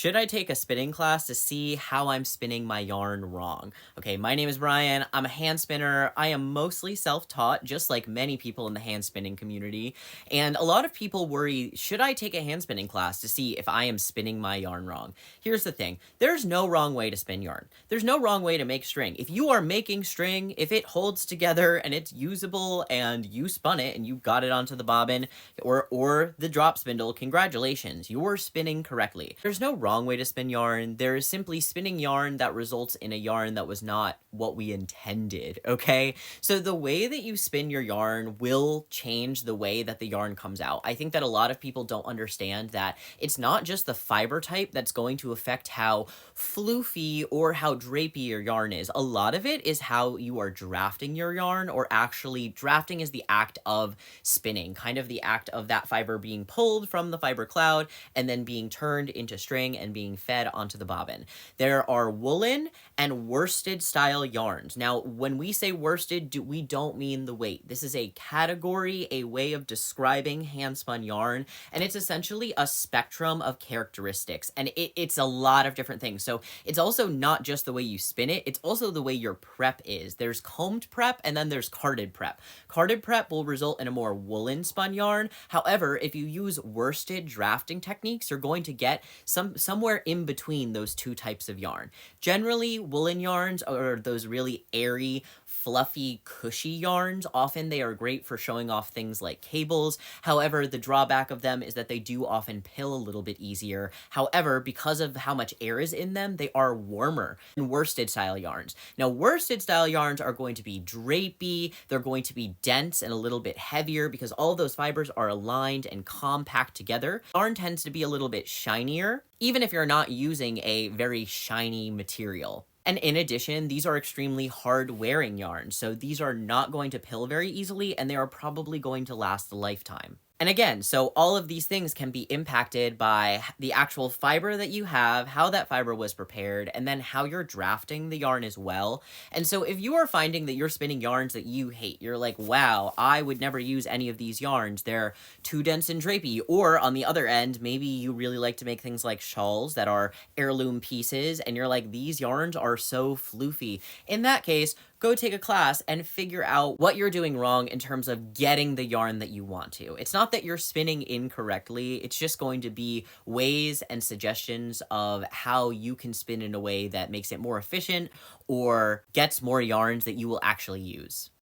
Should I take a spinning class to see how I'm spinning my yarn wrong? Okay, my name is Brian. I'm a hand spinner. I am mostly self-taught, just like many people in the hand spinning community. And a lot of people worry, should I take a hand spinning class to see if I am spinning my yarn wrong? Here's the thing. There's no wrong way to spin yarn. There's no wrong way to make string. If you are making string, if it holds together and it's usable and you spun it and you got it onto the bobbin or the drop spindle, congratulations, you're spinning correctly. There's no wrong way to spin yarn. There is simply spinning yarn that results in a yarn that was not what we intended, okay? So the way that you spin your yarn will change the way that the yarn comes out. I think that a lot of people don't understand that it's not just the fiber type that's going to affect how floofy or how drapey your yarn is. A lot of it is how you are drafting your yarn, or actually drafting is the act of spinning, kind of the act of that fiber being pulled from the fiber cloud and then being turned into string and being fed onto the bobbin. There are woolen and worsted style yarns. Now, when we say worsted, we don't mean the weight. This is a category, a way of describing hand spun yarn, and it's essentially a spectrum of characteristics, and it's a lot of different things. So it's also not just the way you spin it, it's also the way your prep is. There's combed prep and then there's carded prep. Carded prep will result in a more woolen spun yarn. However, if you use worsted drafting techniques, you're going to get somewhere in between those two types of yarn. Generally, woolen yarns are those really airy, fluffy, cushy yarns. Often they are great for showing off things like cables. However, the drawback of them is that they do often pill a little bit easier. However, because of how much air is in them, they are warmer than worsted style yarns. Now, worsted style yarns are going to be drapey, they're going to be dense and a little bit heavier because all of those fibers are aligned and compact together. Yarn tends to be a little bit shinier, even if you're not using a very shiny material. And in addition, these are extremely hard wearing yarns, so these are not going to pill very easily, and they are probably going to last a lifetime. And again, so all of these things can be impacted by the actual fiber that you have, how that fiber was prepared, and then how you're drafting the yarn as well. And so if you are finding that you're spinning yarns that you hate, you're like, wow, I would never use any of these yarns, they're too dense and drapey. Or on the other end, maybe you really like to make things like shawls that are heirloom pieces, and you're like, these yarns are so floofy. In that case, go take a class and figure out what you're doing wrong in terms of getting the yarn that you want to. It's not that you're spinning incorrectly, it's just going to be ways and suggestions of how you can spin in a way that makes it more efficient or gets more yarns that you will actually use.